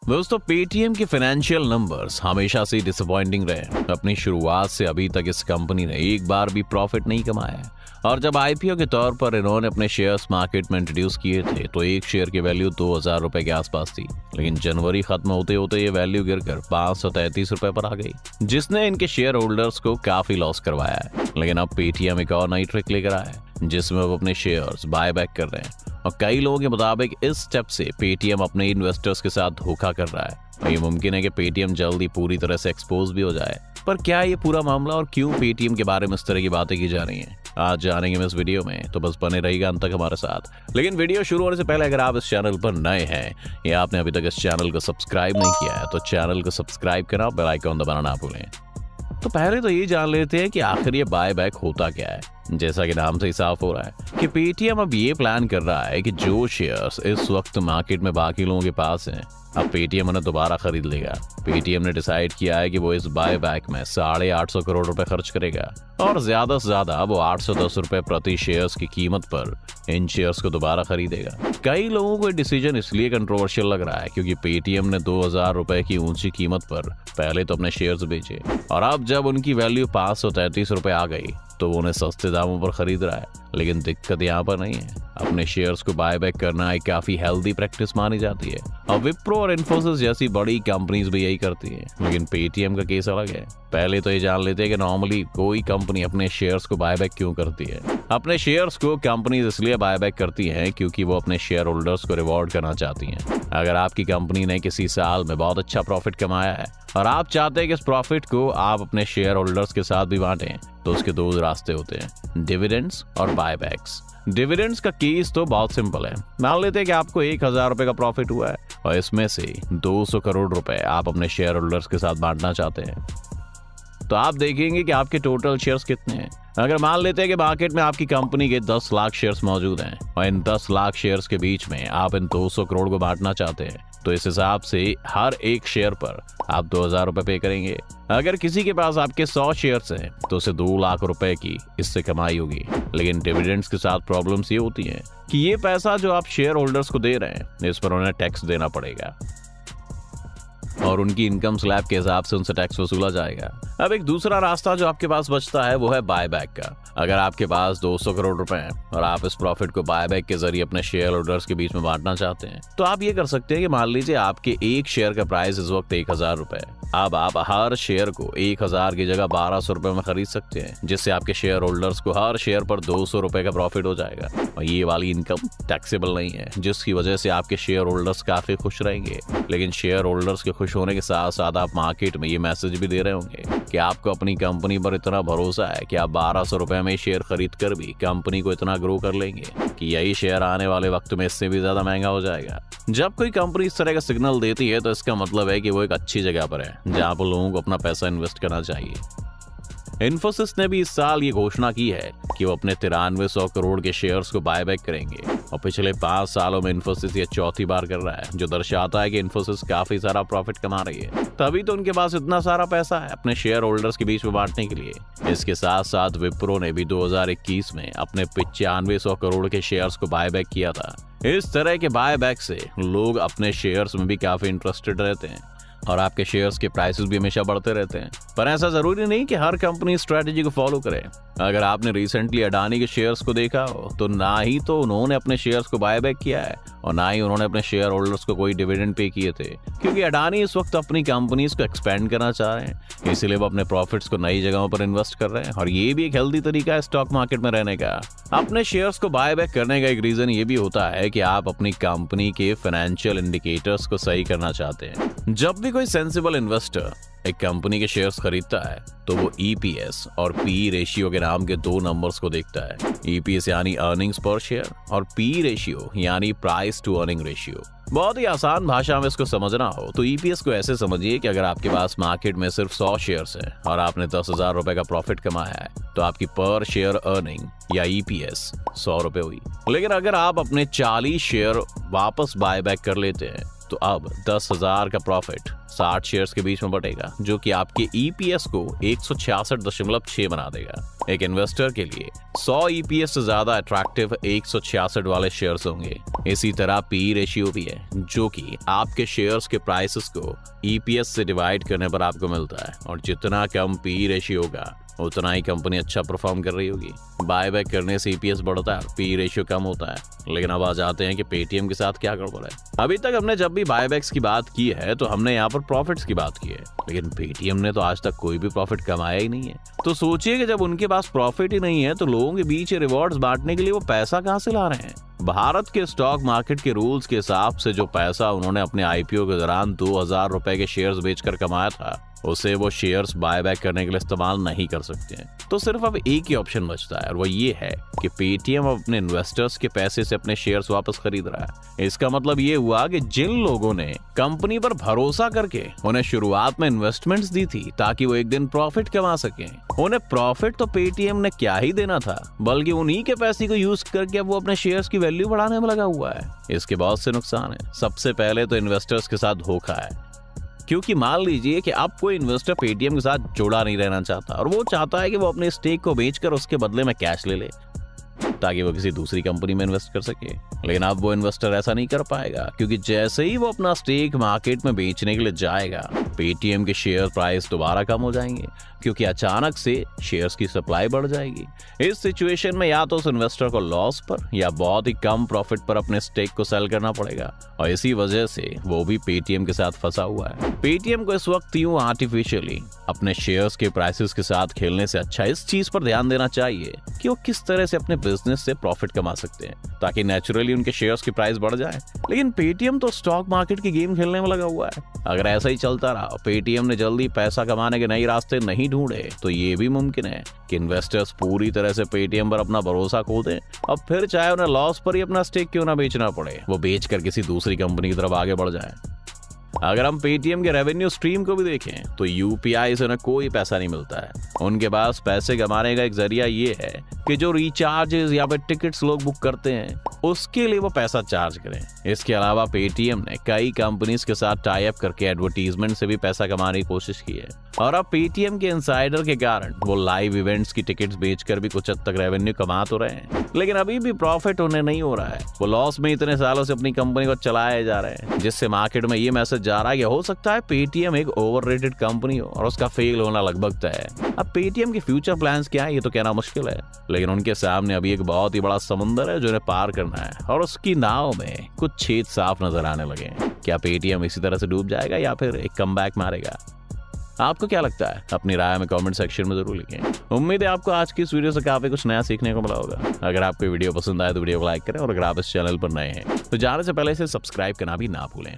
दोस्तों, पेटीएम के financial numbers हमेशा से डिसअपॉइंटिंग रहे। अपनी शुरुआत से अभी तक इस कंपनी ने एक बार भी प्रॉफिट नहीं कमाया है। और जब आईपीओ के तौर पर इन्होंने अपने शेयर्स मार्केट में इंट्रोड्यूस किए थे तो एक शेयर की वैल्यू 2000 रुपए के आसपास थी, लेकिन जनवरी खत्म होते होते ये वैल्यू गिरकर 533 रुपए पर आ गई, जिसने इनके शेयर होल्डर्स को काफी लॉस करवाया है। लेकिन अब पेटीएम एक और नई ट्रिक लेकर आया है जिसमें वो अपने शेयर्स बाय बैक कर रहे हैं। और कई लोगों के मुताबिक इस स्टेप से पेटीएम अपने इन्वेस्टर्स के साथ धोखा कर रहा है और ये मुमकिन है कि पेटीएम जल्दी पूरी तरह से एक्सपोज भी हो जाए। पर क्या ये पूरा मामला और क्यों पेटीएम के बारे में इस तरह की बातें की जा रही हैं, आज जानेंगे हम इस वीडियो में, तो बस बने रहिएगा अंत तक हमारे साथ। लेकिन वीडियो शुरू होने से पहले अगर आप इस चैनल पर नए हैं या आपने अभी तक इस चैनल को सब्सक्राइब नहीं किया है तो चैनल को सब्सक्राइब करना और बेल आइकन दबाना ना भूलें। तो पहले तो ये जान लेते हैं कि आखिर ये बाय बैक होता क्या है। जैसा कि नाम से ही साफ हो रहा है कि पेटीएम अब ये प्लान कर रहा है कि जो शेयर्स इस वक्त मार्केट में बाकी लोगों के पास हैं, अब पेटीएम उन्हें दोबारा खरीद लेगा। पेटीएम ने डिसाइड किया है कि वो इस बाय बैक में 850 करोड़ रुपए खर्च करेगा और ज्यादा से ज्यादा वो 810 रुपए प्रति शेयर्स की कीमत पर इन शेयर्स को दोबारा खरीदेगा। कई लोगों को डिसीजन इसलिए कंट्रोवर्शियल लग रहा है क्योंकि पेटीएम ने 2000 रुपए की ऊंची कीमत पर पहले तो अपने शेयर्स बेचे और अब जब उनकी वैल्यू 533 रुपए आ गई तो वो उन्हें सस्ते दामों पर खरीद रहा है। लेकिन दिक्कत यहाँ पर नहीं है, अपने शेयर्स को बाय बैक करना एक काफी हेल्दी प्रैक्टिस मानी जाती है और विप्रो और इन्फोसिस जैसी बड़ी कंपनीज भी यही करती हैं। लेकिन पेटीएम का केस अलग है। पहले तो ये जान लेते हैं कि नॉर्मली कोई कंपनी अपने शेयर्स को बाय बैक क्यों करती है। अपने शेयर्स को कंपनीज इसलिए बाय बैक करती हैं क्योंकि वो अपने शेयर होल्डर्स को रिवॉर्ड करना चाहती हैं। अगर आपकी कंपनी ने किसी साल में बहुत अच्छा प्रॉफिट कमाया है और आप चाहते हैं कि इस प्रॉफिट को आप अपने शेयर होल्डर्स के साथ भी बांटें, तो उसके दो रास्ते होते हैं, डिविडेंड्स और बायबैक्स। डिविडेंड्स का केस तो बहुत सिंपल है। मान लेते हैं कि आपको 1000 रुपए का प्रॉफिट हुआ है और इसमें से 200 करोड़ रुपए आप अपने शेयर होल्डर्स के साथ बांटना चाहते हैं, तो आप देखेंगे कि आपके टोटल शेयर्स कितने हैं। अगर मान लेते हैं कि मार्केट में आपकी कंपनी के 10 लाख शेयर्स मौजूद हैं और इन 10 लाख शेयर्स के बीच में आप इन 200 करोड़ को बांटना चाहते हैं, तो इस हिसाब से हर एक शेयर पर आप 2000 रुपए पे करेंगे। अगर किसी के पास आपके 100 शेयर्स हैं तो उसे 2 लाख रुपए की इससे कमाई होगी। लेकिन डिविडेंड्स के साथ प्रॉब्लम्स ये होती हैं कि ये पैसा जो आप शेयर होल्डर्स को दे रहे हैं इस पर उन्हें टैक्स देना पड़ेगा और उनकी इनकम स्लैब के हिसाब से उनसे टैक्स वसूला जाएगा। अब एक दूसरा रास्ता जो आपके पास बचता है वो है बायबैक का। अगर आपके पास 200 करोड़ रुपए हैं और आप इस प्रॉफिट को बायबैक के जरिए अपने शेयर होल्डर्स के बीच में बांटना चाहते हैं, तो आप ये कर सकते हैं कि मान लीजिए आपके एक शेयर का प्राइस इस वक्त 1000 रुपए है। अब आप हर शेयर को 1000 की जगह 1200 रुपए में खरीद सकते हैं, जिससे आपके शेयर होल्डर्स को हर शेयर पर 200 रुपए का प्रॉफिट हो जाएगा और ये वाली इनकम टैक्सेबल नहीं है, जिसकी वजह से आपके शेयर होल्डर्स काफी खुश रहेंगे। लेकिन शेयर होल्डर्स के खुश होने के साथ साथ आप मार्केट में ये मैसेज भी दे रहे होंगे कि आपको अपनी कंपनी पर इतना भरोसा है कि आप 1200 रुपए में शेयर खरीद कर भी कंपनी को इतना ग्रो कर लेंगे कि यही शेयर आने वाले वक्त में इससे भी ज्यादा महंगा हो जाएगा। जब कोई कंपनी इस तरह का सिग्नल देती है तो इसका मतलब है कि वो एक अच्छी जगह पर है जहां पर लोगों को अपना पैसा इन्वेस्ट करना चाहिए। इन्फोसिस ने भी इस साल ये घोषणा की है कि वो अपने 9300 करोड़ के शेयर्स को बायबैक करेंगे और पिछले 5 सालों में इन्फोसिस ये चौथी बार कर रहा है, जो दर्शाता है कि इन्फोसिस काफी सारा प्रॉफिट कमा रही है। तभी तो उनके पास इतना सारा पैसा है अपने शेयर होल्डर्स के बीच में बांटने के लिए। इसके साथ साथ विप्रो ने भी 2021 में अपने 9500 करोड़ के शेयर्स को बायबैक किया था। इस तरह के बायबैक से लोग अपने शेयर्स में भी काफी इंटरेस्टेड रहते हैं और आपके शेयर्स के प्राइसेस भी हमेशा बढ़ते रहते हैं। पर ऐसा जरूरी नहीं कि हर कंपनी स्ट्रेटेजी को फॉलो करे। अगर आपने रिसेंटली अडानी के शेयर्स को देखा हो तो ना ही तो उन्होंने अपने शेयर्स को बायबैक किया है और ना ही उन्होंने अपने शेयर होल्डर्स को कोई डिविडेंड पे किए थे, क्योंकि अडानी इस वक्त अपनी कंपनीज को एक्सपेंड करना चाह रहे हैं, इसीलिए वो अपने प्रॉफिट्स को नई जगहों पर इन्वेस्ट कर रहे हैं और ये भी एक हेल्दी तरीका है स्टॉक मार्केट में रहने का। अपने शेयर्स को बायबैक करने का एक रीजन ये भी होता है कि आप अपनी कंपनी के फाइनेंशियल इंडिकेटर्स को सही करना चाहते हैं। जब भी कोई सेंसिबल इन्वेस्टर एक कंपनी के शेयर्स खरीदता है तो वो ईपीएस और पी रेशियो के नाम के 2 नंबर्स को देखता है। ईपीएस यानी अर्निंग्स पर शेयर और पी रेशियो यानी प्राइस टू अर्निंग रेशियो। बहुत ही आसान भाषा में इसको समझना हो तो ईपीएस को ऐसे समझिए कि अगर आपके पास मार्केट में सिर्फ 100 शेयर्स है और आपने 10,000 रुपए का प्रॉफिट कमाया है तो आपकी पर शेयर अर्निंग या ईपीएस 100 रुपए हुई। लेकिन अगर आप अपने 40 शेयर वापस बाय बैक कर लेते हैं तो अब 10,000 का प्रॉफिट 60 शेयर्स के बीच में बटेगा, जो कि आपके ईपीएस को 166.6 बना देगा। एक इन्वेस्टर के लिए 100 ईपीएस से ज्यादा अट्रैक्टिव 166 वाले शेयर्स होंगे। इसी तरह पी रेशियो भी है, जो कि आपके शेयर्स के प्राइसेस को ईपीएस से डिवाइड करने पर आपको मिलता है, और जितना कम पी रेशियो होगा उतना ही कंपनी अच्छा परफॉर्म कर रही होगी। बायबैक करने से ईपीएस बढ़ता है, पी रेशियो कम होता है। लेकिन अब आ जाते हैं कि पेटीएम के साथ क्या गड़बड़ है। अभी तक हमने जब भी बायबैक्स की बात की है तो हमने यहाँ पर प्रॉफिट्स की बात की है, लेकिन पेटीएम ने तो आज तक कोई भी प्रॉफिट कमाया ही नहीं है। तो सोचिए कि जब उनके पास प्रॉफिट ही नहीं है तो लोगों के बीच रिवॉर्ड्स बांटने के लिए वो पैसा कहाँ से ला रहे हैं। भारत के स्टॉक मार्केट के रूल्स के हिसाब से जो पैसा उन्होंने अपने आईपीओ के दौरान 2000 रुपए के शेयर्स बेचकर कमाया था, उसे वो शेयर्स बायबैक करने के लिए इस्तेमाल नहीं कर सकते हैं। तो सिर्फ अब एक ही ऑप्शन बचता है, और वो ये है कि पेटीएम अपने इन्वेस्टर्स के पैसे से अपने शेयर्स वापस खरीद रहा है। इसका मतलब ये हुआ कि जिन लोगों ने कंपनी पर भरोसा करके उन्हें शुरुआत में इन्वेस्टमेंट्स दी थी ताकि वो एक दिन प्रॉफिट कमा सकें, उन्हें प्रॉफिट तो पेटीएम ने क्या ही देना था, बल्कि उन्हीं के पैसे को यूज करके अब वो अपने शेयर्स की वैल्यू बढ़ाने में लगा हुआ है। इसके बहुत से नुकसान है। सबसे पहले तो इन्वेस्टर्स के साथ धोखा है, क्योंकि मान लीजिए कि अब कोई इन्वेस्टर पेटीएम के साथ जुड़ा नहीं रहना चाहता और वो चाहता है कि वो अपने स्टेक को बेचकर उसके बदले में कैश ले ले ताकि वो किसी दूसरी कंपनी में इन्वेस्ट कर सके। लेकिन अब वो इन्वेस्टर ऐसा नहीं कर पाएगा, क्योंकि जैसे ही वो अपना स्टेक मार्केट में बेचने के लिए जाएगा, पेटीएम के शेयर प्राइस दोबारा कम हो जाएंगे, क्योंकि अचानक से शेयर्स की सप्लाई बढ़ जाएगी। इस सिचुएशन में या तो उस इन्वेस्टर को लॉस पर या बहुत ही कम प्रॉफिट पर अपने स्टेक को सेल करना पड़ेगा, और इसी वजह से वो भी पेटीएम के साथ फंसा हुआ है। पेटीएम को इस वक्त यूं आर्टिफिशियली अपने शेयर्स के प्राइसेस के साथ खेलने से अच्छा इस चीज पर ध्यान देना चाहिए कि वो किस तरह से अपने बिजनेस से प्रॉफिट कमा सकते हैं, ताकि नेचुरली उनके शेयर्स की प्राइस बढ़ जाए। लेकिन पेटीएम तो स्टॉक मार्केट की गेम खेलने में लगा हुआ है। अगर ऐसा ही चलता रहा, पेटीएम ने जल्दी पैसा कमाने के नए रास्ते नहीं ढूंढे, तो ये भी मुमकिन है कि इन्वेस्टर्स पूरी तरह से पेटीएम पर अपना भरोसा खो दें, और फिर चाहे उन्हें लॉस पर ही अपना स्टेक क्यों ना बेचना पड़े, वो बेचकर किसी दूसरी कंपनी की तरफ आगे बढ़ जाए। अगर हम पेटीएम के रेवेन्यू स्ट्रीम को भी देखें तो यूपीआई से उन्हें कोई पैसा नहीं मिलता है। उनके पास पैसे कमाने का एक जरिया ये है कि जो रिचार्जेस या फिर टिकट्स लोग बुक करते हैं उसके लिए वो पैसा चार्ज करें। इसके अलावा पेटीएम ने कई कंपनीज के साथ टाई अप करके एडवर्टीजमेंट से भी पैसा कमाने की कोशिश की है, और अब पेटीएम के इनसाइडर के कारण वो लाइव इवेंट्स की टिकट्स बेचकर भी कुछ हद तक रेवेन्यू कमा तो रहे हैं, लेकिन अभी भी प्रॉफिट उन्हें नहीं हो रहा है। वो लॉस में इतने सालों से अपनी कंपनी को चलाए जा रहे हैं, जिससे मार्केट में ये मैसेज जा रहा है कि हो सकता है पेटीएम एक ओवररेटेड कंपनी हो और उसका फेल होना लगभग तय है। अब पेटीएम के फ्यूचर प्लान्स क्या है ये तो कहना मुश्किल है, लेकिन उनके सामने अभी एक बहुत ही बड़ा समुंदर है जो उन्हें पार करना है, और उसकी नाव में कुछ छेद साफ नजर आने लगे हैं। क्या पेटीएम इसी तरह से डूब जाएगा या फिर एक कमबैक मारेगा? आपको क्या लगता है? अपनी राय में कमेंट सेक्शन में जरूर लिखें। उम्मीद है आपको आज की इस वीडियो से काफी कुछ नया सीखने को मिला होगा। अगर आपको वीडियो पसंद आए तो वीडियो को लाइक करें, और अगर आप इस चैनल पर नए हैं तो जाने से पहले इसे सब्सक्राइब करना भी ना भूलें।